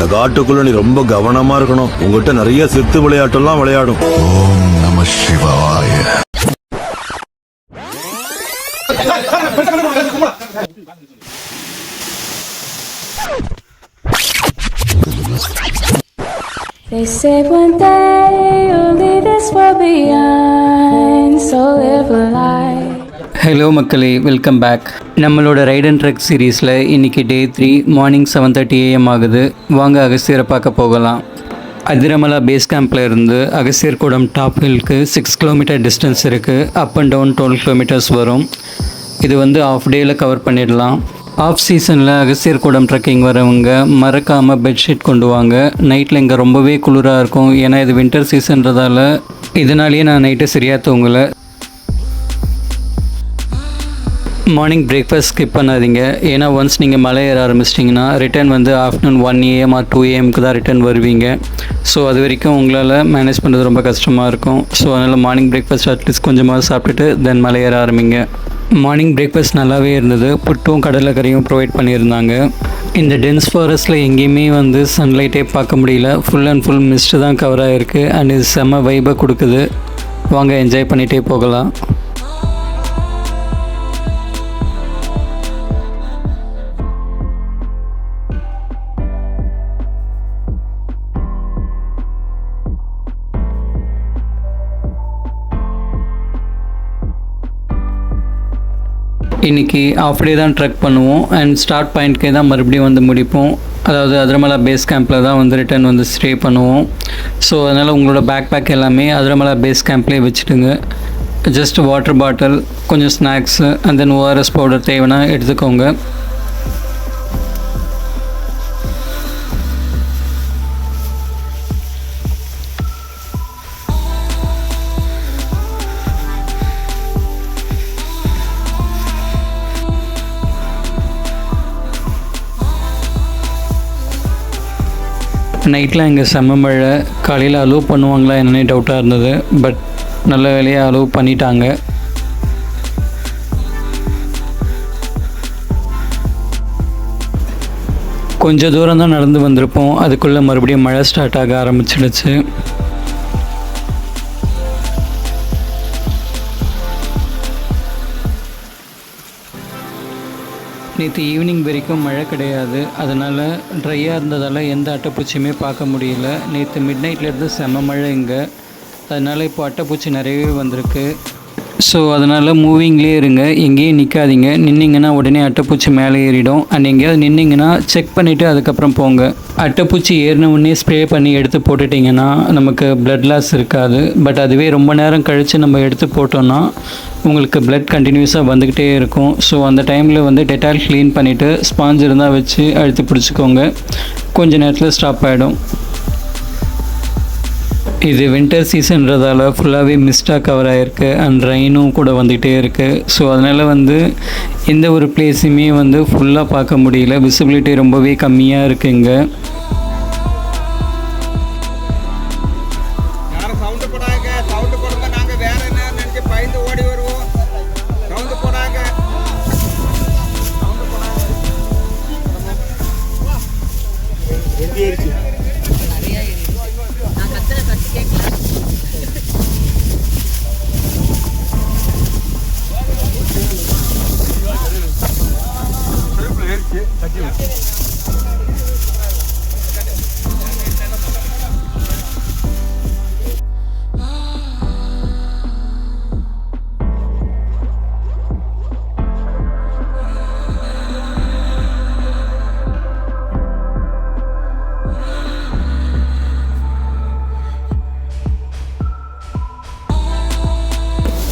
இந்த காட்டுக்குள்ள நீ ரொம்ப கவனமா இருக்கணும். உங்ககிட்ட நிறைய சித்து விளையாட்டெல்லாம் விளையாடும். ஓம் நம சிவாய. They said one day you'll leave this world behind, so live a life. Hello மக்களே, வெல்கம் பேக். நம்மளோட ரைட் அண்ட் ட்ரெக் சீரீஸில் இன்றைக்கி டே 3 மார்னிங் 7:30 AM ஆகுது. வாங்க அகஸ்தியரை பார்க்க போகலாம். அதிரமலா பேஸ் கேம்பில் இருந்து அகஸ்தியர் கூடம் டாப் ஹில்க்கு 6 கிலோமீட்டர் டிஸ்டன்ஸ் இருக்குது. அப் அண்ட் டவுன் 12 கிலோமீட்டர்ஸ் வரும். இது வந்து ஆஃப் டேயில் கவர் பண்ணிடலாம். ஆஃப் சீசனில் அகஸ்தியர் கூடம் ட்ரெக்கிங் வரவங்க மறக்காமல் பெட்ஷீட் கொண்டு வாங்க. நைட்டில் இங்கே ரொம்பவே குளிராக இருக்கும். ஏன்னா இது வின்டர் சீசன்றதால இதனாலேயே நான் நைட்டு சரியாக தூங்கலை. மார்னிங் பிரேக்ஃபாஸ்ட் ஸ்கிப் பண்ணாதீங்க. ஏன்னா ஒன்ஸ் நீங்கள் மலை ஏற ஆரம்பிச்சிட்டிங்கன்னா ரிட்டர்ன் வந்து ஆஃப்டர்நூன் 1 AM ஆர் 2 AMக்கு தான் ரிட்டர்ன் வருவீங்க. ஸோ அது வரைக்கும் உங்களால் மேனேஜ் பண்ணுறது ரொம்ப கஷ்டமாக இருக்கும். ஸோ அதனால் மார்னிங் பிரேக்ஃபாஸ்ட் அட்லீஸ்ட் கொஞ்சமாக சாப்பிட்டுட்டு தென் மலை ஏற ஆரம்பிங்க. மார்னிங் பிரேக்ஃபாஸ்ட் நல்லாவே இருந்தது. புட்டும் கடலைக்கறியும் ப்ரொவைட் பண்ணியிருந்தாங்க. இந்த டென்ஸ் ஃபாரஸ்ட்டில் எங்கேயுமே வந்து சன்லைட்டே பார்க்க முடியல. ஃபுல் அண்ட் ஃபுல் மிஸ்ட்டு தான் கவர் ஆகிருக்கு. அண்ட் இது செம்ம வைபை கொடுக்குது. வாங்க என்ஜாய் பண்ணிகிட்டே போகலாம். இன்றைக்கி ஆஃப் டே தான் ட்ரெக் பண்ணுவோம். அண்ட் ஸ்டார்ட் பாயிண்ட்கே தான் மறுபடியும் வந்து முடிப்போம். அதாவது அதிரமலா பேஸ் கேம்பில் தான் வந்து ரிட்டர்ன் வந்து ஸ்டே பண்ணுவோம். ஸோ அதனால் உங்களோட பேக் எல்லாமே அதிரமலா பேஸ் கேம்ப்லேயே வச்சுட்டுங்க. ஜஸ்ட் வாட்டர் பாட்டில், கொஞ்சம் snacks and then ORS powder தேவைன்னா எடுத்துக்கோங்க. நைட்டில் இங்கே செம்ம மழை. காலையில் அலோவ் பண்ணுவாங்களா என்னன்னே டவுட்டாக இருந்தது. பட் நல்ல வேலையாக அலோவ் பண்ணிட்டாங்க. கொஞ்சம் தூரம் தான் நடந்து வந்திருப்போம். அதுக்குள்ளே மறுபடியும் மழை ஸ்டார்ட் ஆக ஆரம்பிச்சிடுச்சு. நேற்று ஈவினிங் வரைக்கும் மழை கிடையாது. அதனால் ட்ரையாக இருந்ததால் எந்த அட்டைப்பூச்சியுமே பார்க்க முடியல. நேற்று மிட் நைட்லேருந்து செம்ம மழை இங்கே. அதனால் இப்போ அட்டைப்பூச்சி நிறையவே வந்திருக்கு. ஸோ அதனால் மூவிங்லேயே இருங்க, எங்கேயும் நிற்காதீங்க. நின்னிங்கன்னா உடனே அட்டைப்பூச்சி மேலே ஏறிடும். அண்ட் எங்கேயாவது நின்னிங்கன்னா செக் பண்ணிவிட்டு அதுக்கப்புறம் போங்க. அட்டைப்பூச்சி ஏறின உடனே ஸ்ப்ரே பண்ணி எடுத்து போட்டுட்டிங்கன்னா நமக்கு பிளட் லாஸ் இருக்காது. பட் அதுவே ரொம்ப நேரம் கழித்து நம்ம எடுத்து போட்டோன்னா உங்களுக்கு பிளட் கண்டினியூஸாக வந்துக்கிட்டே இருக்கும். ஸோ அந்த டைமில் வந்து டெட்டால் க்ளீன் பண்ணிவிட்டு ஸ்பாஞ்ச் இருந்தால் வச்சு அழுத்தி பிடிச்சிக்கோங்க. கொஞ்சம் நேரத்தில் ஸ்டாப் ஆகிடும். இது வின்டர் சீசன்றதால ஃபுல்லாகவே மிஸ்டாக கவர் ஆகிருக்கு. அண்ட் ரெயினும் கூட வந்துகிட்டே இருக்குது. ஸோ அதனால் வந்து எந்த ஒரு பிளேஸுமே வந்து ஃபுல்லாக பார்க்க முடியல. விசிபிலிட்டி ரொம்பவே கம்மியாக இருக்குங்க.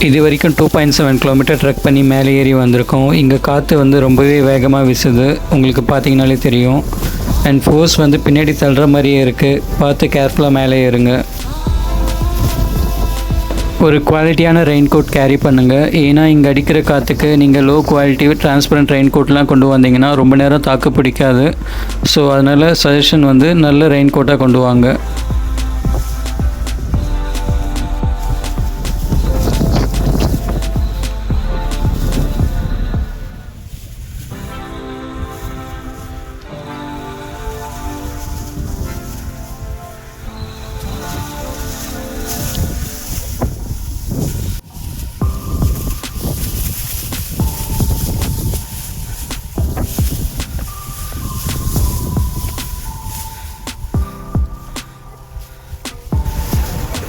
இது வரைக்கும் 2.7 கிலோமீட்டர் ட்ரெக் பண்ணி மேலே ஏறி வந்திருக்கோம். இங்கே காற்று வந்து ரொம்பவே வேகமாக வீசுது. உங்களுக்கு பார்த்தீங்கனாலே தெரியும். அண்ட் ஃபோர்ஸ் வந்து பின்னாடி தள்ளுற மாதிரியே இருக்குது. பார்த்து கேர்ஃபுல்லாக மேலே ஏறுங்க. ஒரு குவாலிட்டியான ரெயின் கோட் கேரி பண்ணுங்கள். ஏன்னா இங்கே அடிக்கிற காற்றுக்கு நீங்கள் லோ குவாலிட்டி டிரான்ஸ்பரண்ட் ரெயின் கோட்லாம் கொண்டு வந்தீங்கன்னா ரொம்ப நேரம் தாக்கு பிடிக்காது. ஸோ அதனால் சஜஷன் வந்து நல்ல ரெயின் கோட்டாக கொண்டு வாங்க.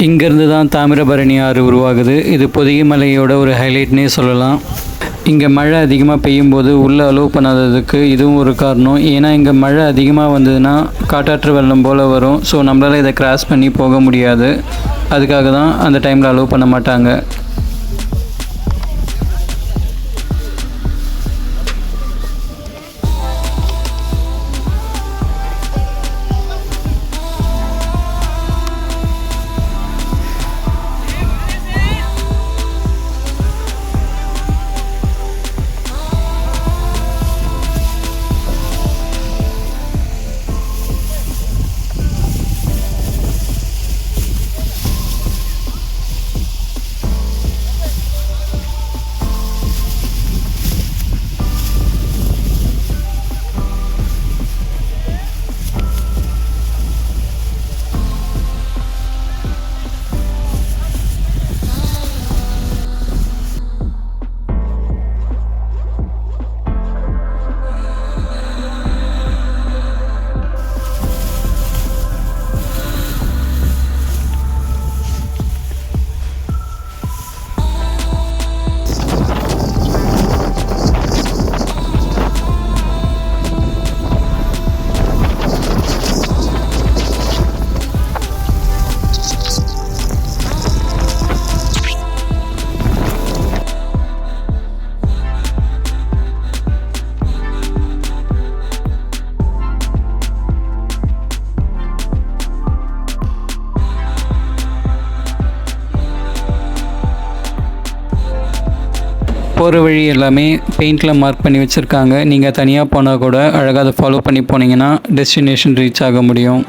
இங்கேருந்து தான் தாமிரபரணி ஆறு உருவாகுது. இது பொதிகை மலையோட ஒரு ஹைலைட்னே சொல்லலாம். இங்கே மழை அதிகமாக பெய்யும்போது உள்ளே அலோவ் பண்ணாததுக்கு இதுவும் ஒரு காரணம். ஏன்னா இங்கே மழை அதிகமாக வந்ததுன்னா காட்டாற்று வெள்ளம் போல் வரும். ஸோ நம்மளால் இதை கிராஸ் பண்ணி போக முடியாது. அதுக்காக தான் அந்த டைமில் அலோவ் பண்ண மாட்டாங்க. போகிற வழி எல்லாமே பெயிண்டில் மார்க் பண்ணி வச்சுருக்காங்க. நீங்கள் தனியாக போனால் கூட அழகாக அதை ஃபாலோ பண்ணி போனீங்கன்னா டெஸ்டினேஷன் ரீச் ஆக முடியும்.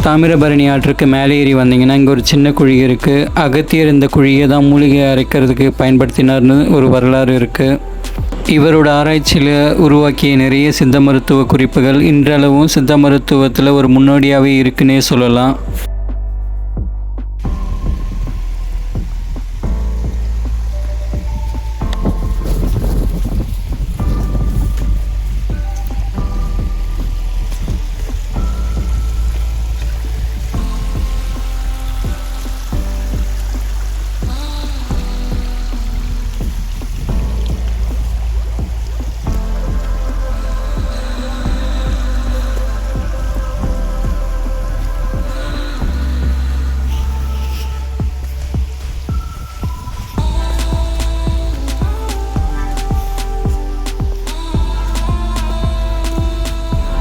தாமிரபரணி ஆற்றுக்கு மேலே ஏறி வந்தீங்கன்னா இங்கே ஒரு சின்ன குழி இருக்குது. அகத்தியர் இந்த குழியை தான் மூலிகை அரைக்கிறதுக்கு பயன்படுத்தினார்னு ஒரு வரலாறு இருக்குது. இவரோட ஆராய்ச்சியில் உருவாக்கிய நிறைய சித்த மருத்துவ குறிப்புகள் இன்றளவும் சித்த மருத்துவத்தில் ஒரு முன்னோடியாகவே இருக்குன்னே சொல்லலாம்.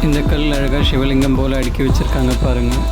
இந்த கல் அழகாக சிவலிங்கம் போல் அடுக்கி வச்சுருக்காங்க பாருங்கள்.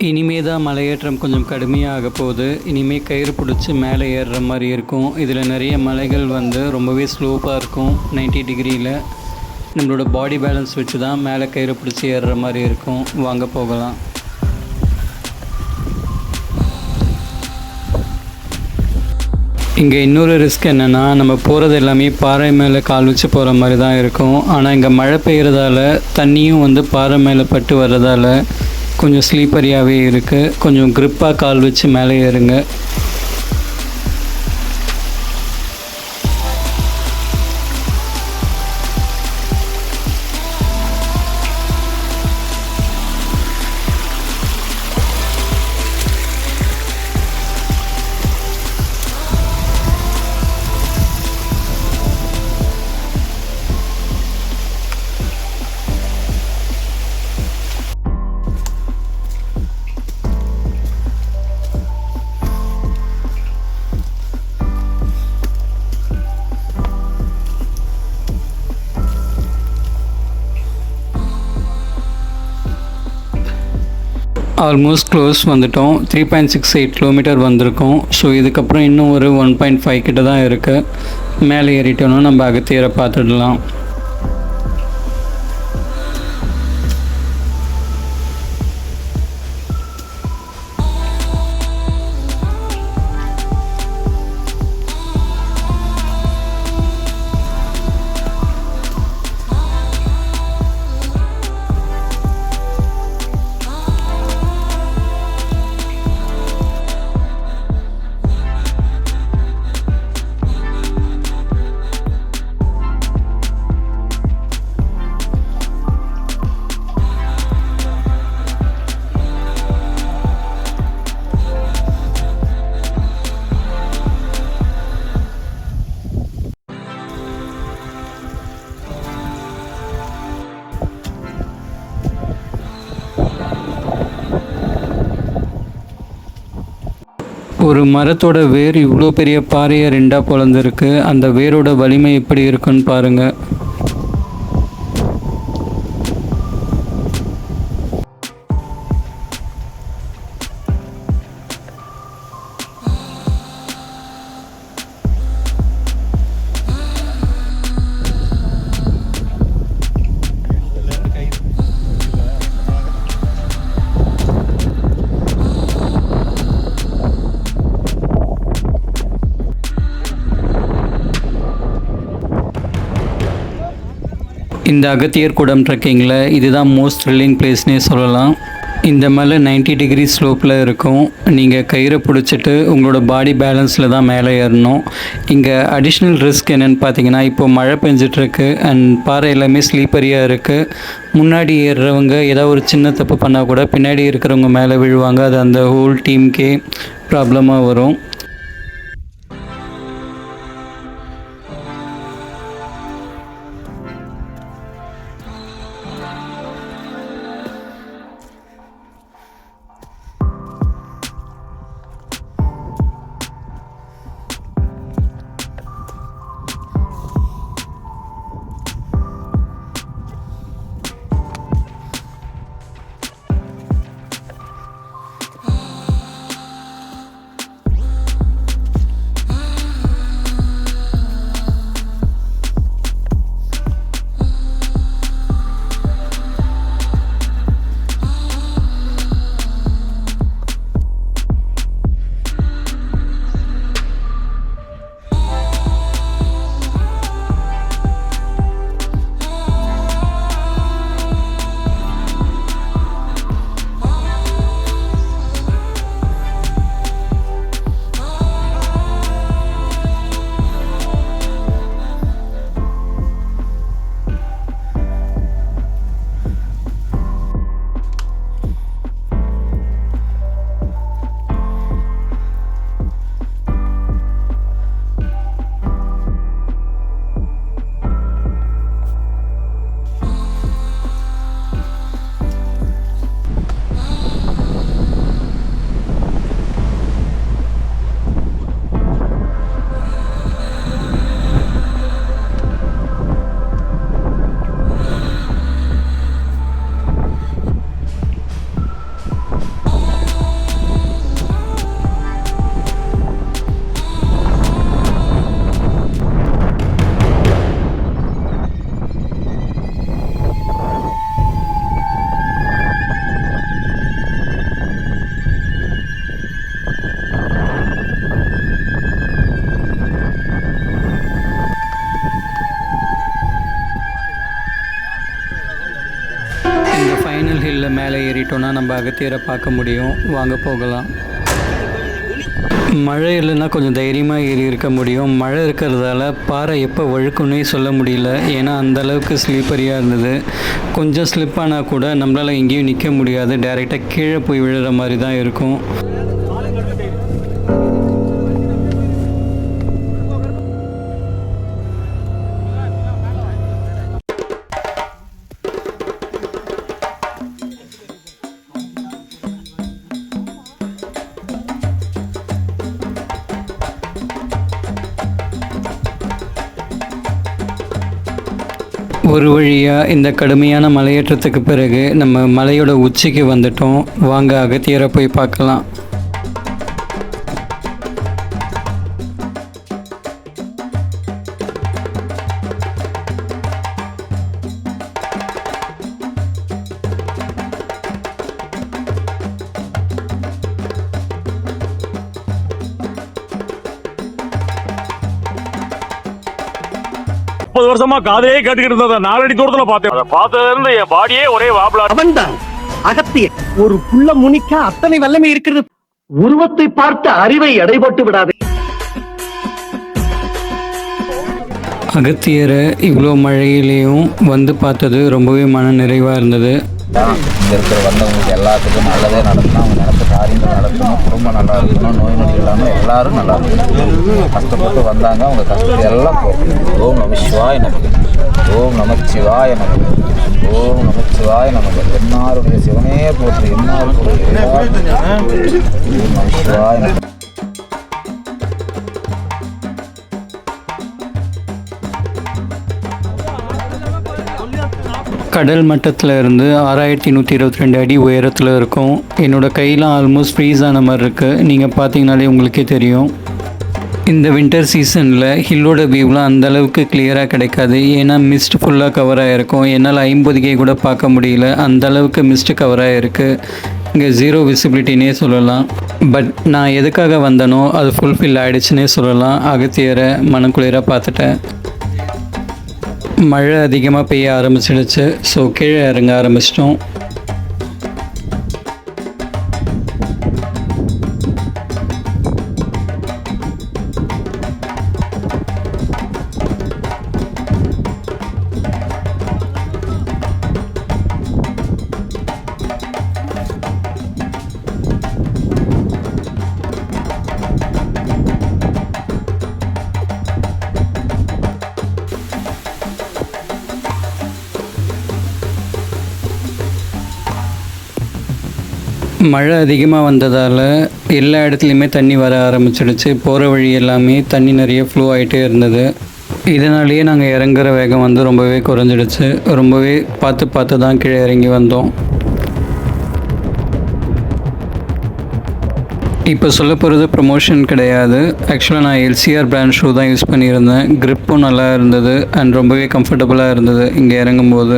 இனிமே தான் மலையேற்றம் கொஞ்சம் கடுமையாக போகுது. இனிமேல் கயிறு பிடிச்சி மேலே ஏறுற மாதிரி இருக்கும். இதில் நிறைய மலைகள் வந்து ரொம்பவே ஸ்லோப்பாக இருக்கும். 90 டிகிரியில் நம்மளோட பாடி பேலன்ஸ் வச்சு தான் மேலே கயிறு பிடிச்சி ஏறுற மாதிரி இருக்கும். வாங்க போகலாம். இங்கே இன்னொரு ரிஸ்க் என்னென்னா, நம்ம போகிறது எல்லாமே பாறை மேலே கால் வச்சு போகிற மாதிரி தான் இருக்கும். ஆனால் இங்கே மழை பெய்கிறதால தண்ணியும் வந்து பாறை மேலே பட்டு வர்றதால கொஞ்சம் ஸ்லீப்பரியாகவே இருக்குது. கொஞ்சம் க்ரிப்பாக கால் வச்சு மேலே ஏறுங்க. ஆல்மோஸ்ட் க்ளோஸ் வந்துட்டோம். 3.68 கிலோமீட்டர் வந்திருக்கோம். ஸோ இதுக்கப்புறம் இன்னும் ஒரு 1.5 கிட்ட தான் இருக்குது. மேலே ஏறிட்டோன்னா நம்ம அகத்தியரை பார்த்துடலாம். ஒரு மரத்தோட வேர் இவ்வளோ பெரிய பாறையை ரெண்டாக பொளந்துருக்கு. அந்த வேரோட வலிமை எப்படி இருக்குன்னு பாருங்கள். இந்த அகத்தியர் கூடம் ட்ரெக்கிங்கில் இதுதான் மோஸ்ட் த்ரில்லிங் பிளேஸ்னே சொல்லலாம். இந்த மலை 90 டிகிரி ஸ்லோப்பில் இருக்கும். நீங்கள் கயிறை பிடிச்சிட்டு உங்களோட பாடி பேலன்ஸில் தான் மேலே ஏறணும். இங்கே அடிஷ்னல் ரிஸ்க் என்னென்னு பார்த்தீங்கன்னா, இப்போ மழை பெஞ்சிட்ருக்கு அண்ட் பாறை எல்லாமே ஸ்லீப்பரியாக இருக்குது. முன்னாடி ஏறுறவங்க ஏதாவது ஒரு சின்ன தப்பு பண்ணால் கூட பின்னாடி இருக்கிறவங்க மேலே விழுவாங்க. அது அந்த ஹோல் டீமுக்கே ப்ராப்ளமாக வரும். ஃபைனல் ஹில்லில் மேலே ஏறிட்டோன்னா நம்ம அகத்தியரை பார்க்க முடியும். வாங்க போகலாம். மழை இல்லைன்னா கொஞ்சம் தைரியமாக ஏறி இருக்க முடியும். மழை இருக்கிறதால பாறை எப்போ வழுக்குன்னே சொல்ல முடியல. ஏன்னா அந்தளவுக்கு ஸ்லீப்பரியாக இருந்தது. கொஞ்சம் ஸ்லிப் ஆனால் கூட நம்மளால் எங்கேயும் நிற்க முடியாது. டைரெக்டாக கீழே போய் விழுற மாதிரி தான் இருக்கும். ஒரு வழியாக இந்த கடுமையான மலையேற்றத்துக்கு பிறகு நம்ம மலையோட உச்சிக்கு வந்துட்டோம். வாங்க அகத்தியரை போய் பார்க்கலாம். வருஷமா காதையே கேட்டுக்கிட்டு இருந்தத 4 அடி தூரத்துல பார்த்தேன். அதை பார்த்ததுல இருந்து என் பாடியே ஒரே வாபலா. அவன்தான் அகத்தியன். ஒரு புள்ள முனிக்க அத்தனை வல்லமை இருக்கிறது. உருவத்தை பார்த்து அறிவை எடைபட்டு விடாதே. அகத்தியரை இவ்வளோ மழையிலையும் வந்து பார்த்தது ரொம்பவே மன நிறைவாக இருந்தது. இங்கே இருக்கிற வந்தவங்களுக்கு எல்லாத்துக்கும் நல்லதே நடக்கணும், அவங்க நினைச்ச காரியங்கள் நடக்கணும், குடும்பம் நல்லா இருக்கணும், நோய் நொடி இல்லாமல் எல்லாரும் நல்லா இருக்கணும். கஷ்டப்பட்டு வந்தாங்க, அவங்க கஷ்டத்தை எல்லாம் போகும். ஓம் நமச்சிவாய நமக்கு, ஓம் நமச்சிவாய நமக்கு, ஓம் நமச்சிவாய நமக்கு. என்னாருடைய சிவனே போற்று, என்னாருடைய ஓம் நமச்சிவாய நமக்கு. கடல் மட்டத்தில் இருந்து 6122 அடி உயரத்தில் இருக்கும். என்னோடய கையெலாம் ஆல்மோஸ்ட் ஃப்ரீஸ் ஆன மாதிரி இருக்குது. நீங்கள் பார்த்தீங்கனாலே உங்களுக்கே தெரியும். இந்த வின்டர் சீசனில் ஹில்லோட வியூலாம் அந்தளவுக்கு கிளியராக கிடைக்காது. ஏன்னா மிஸ்ட் ஃபுல்லாக கவர் ஆகிருக்கும். என்னால் 50K கூட பார்க்க முடியல, அந்தளவுக்கு மிஸ்ட் கவர் ஆகிருக்கு. இங்கே 0 விசிபிலிட்டினே சொல்லலாம். பட் நான் எதுக்காக வந்தனோ அது ஃபுல்ஃபில் ஆகிடுச்சுன்னே சொல்லலாம். அகத்தியரை மனக்குளிராக பார்த்துட்டேன். மழை அதிகமாக பெய்ய ஆரம்பிச்சிடுச்சு. ஸோ கீழே இறங்க ஆரம்பிச்சிட்டோம். மழை அதிகமாக வந்ததால் எல்லா இடத்துலையுமே தண்ணி வர ஆரம்பிச்சிடுச்சு. போகிற வழி எல்லாமே தண்ணி நிறைய ஃப்ளோ ஆகிட்டே இருந்தது. இதனாலேயே நாங்கள் இறங்குற வேகம் வந்து ரொம்பவே குறைஞ்சிடுச்சு. ரொம்பவே பார்த்து தான் கீழே இறங்கி வந்தோம். இப்போ சொல்ல போகிறது ப்ரமோஷன் கிடையாது. ஆக்சுவலாக நான் LCR பிராண்ட் ஷூ தான் யூஸ் பண்ணியிருந்தேன். க்ரிப்பும் நல்லா இருந்தது அண்ட் ரொம்பவே கம்ஃபர்டபுளாக இருந்தது இங்கே இறங்கும்போது.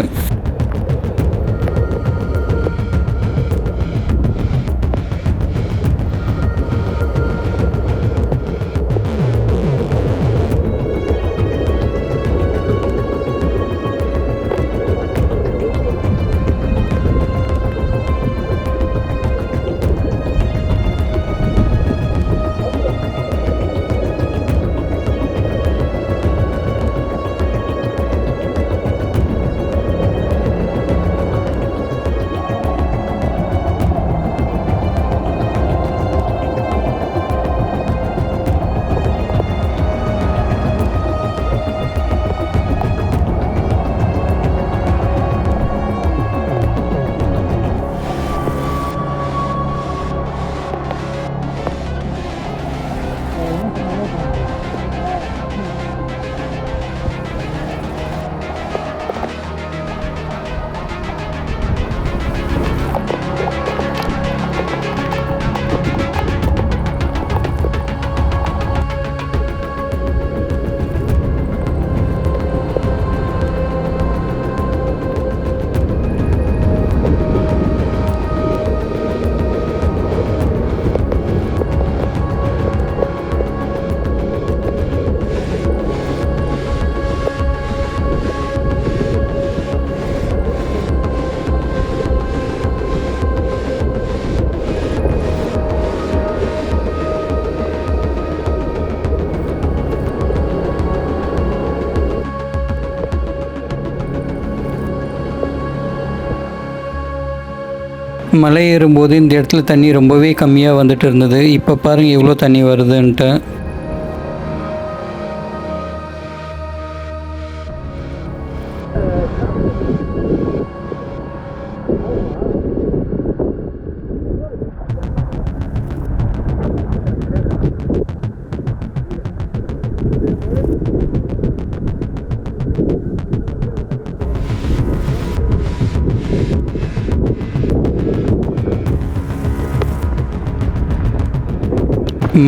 மலை ஏறும்போது இந்த இடத்துல தண்ணி ரொம்பவே கம்மியாக வந்துட்டு இருந்தது. இப்போ பாருங்கள் எவ்வளோ தண்ணி வருதுன்ட்டு.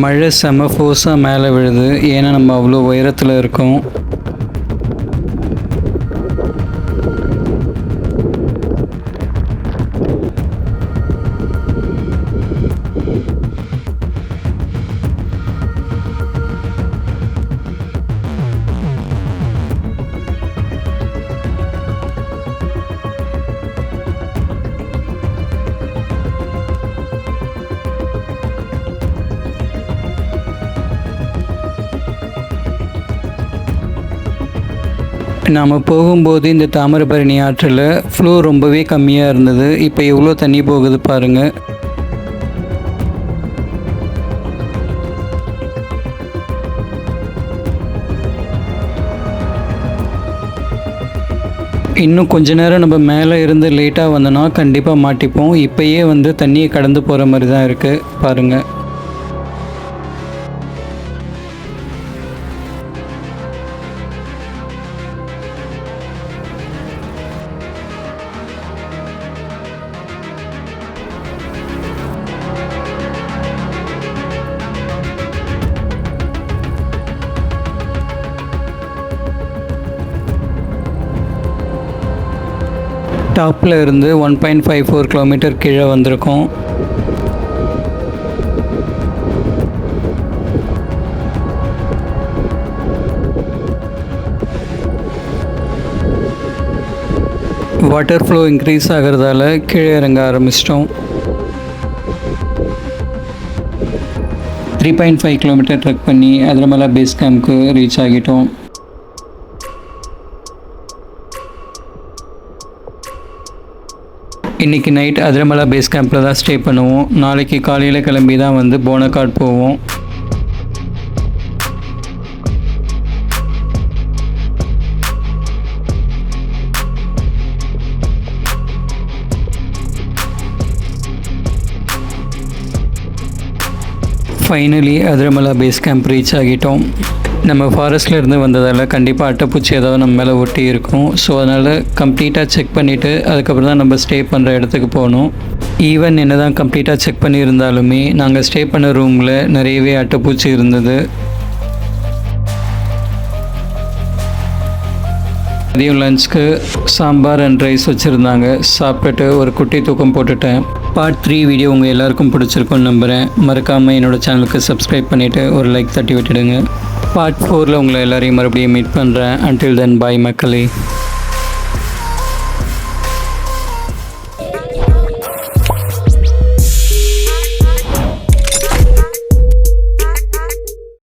மழை செம ஃபோர்ஸாக மேலே விழுது, ஏன்னா நம்ம அவ்வளோ உயரத்தில் இருக்கோம். நாம் போகும்போது இந்த தாமிரபரணி ஆற்றில் ஃப்ளோ ரொம்பவே கம்மியாக இருந்தது. இப்போ எவ்வளோ தண்ணி போகுது பாருங்கள். இன்னும் கொஞ்ச நேரம் நம்ம மேலே இருந்து லேட்டாக வந்தோன்னா கண்டிப்பாக மாட்டிப்போம். இப்போயே வந்து தண்ணியை கடந்து போகிற மாதிரி தான் இருக்குது பாருங்கள். டாப்பில் இருந்து 1.54 கிலோமீட்டர் கீழே வந்திருக்கோம். வாட்டர் ஃப்ளோ இன்க்ரீஸ் ஆகிறதால கீழே இறங்க ஆரம்பிச்சிட்டோம். 3.5 கிலோமீட்டர் ட்ரெக் பண்ணி அதிரமலை பேஸ் கேம்ப்க்கு ரீச் ஆகிட்டோம். இன்றைக்கி நைட் அதிரமலை பேஸ் கேம்பில் தான் ஸ்டே பண்ணுவோம். நாளைக்கு காலையில் கிளம்பி தான் வந்து போனக்காட் போவோம். ஃபைனலி அதிரமலை பேஸ் கேம்ப் ரீச் ஆகிட்டோம். நம்ம ஃபாரஸ்ட்டில் இருந்து வந்ததால் கண்டிப்பாக அட்டைப்பூச்சி ஏதாவது நம்ம மேலே ஒட்டி இருக்கும். ஸோ அதனால் கம்ப்ளீட்டாக செக் பண்ணிவிட்டு அதுக்கப்புறம் தான் நம்ம ஸ்டே பண்ணுற இடத்துக்கு போகணும். ஈவன் என்ன தான் கம்ப்ளீட்டாக செக் பண்ணியிருந்தாலுமே நாங்கள் ஸ்டே பண்ண ரூமில் நிறையவே அட்டைப்பூச்சி இருந்தது. மதியம் லஞ்சுக்கு சாம்பார் அண்ட் ரைஸ் வச்சுருந்தாங்க. சாப்பிட்டுட்டு ஒரு குட்டி தூக்கம் போட்டுட்டேன். பார்ட் 3 வீடியோ உங்கள் எல்லாருக்கும் பிடிச்சிருக்குன்னு நம்புகிறேன். மறக்காமல் என்னோடய சேனலுக்கு சப்ஸ்கிரைப் பண்ணிவிட்டு ஒரு லைக் தட்டி விட்டுடுங்க. பார்ட் 4ல் உங்களை எல்லோரையும் மறுபடியும் மீட் பண்ணுறேன். அன்டில் தென் பாய் மக்களே.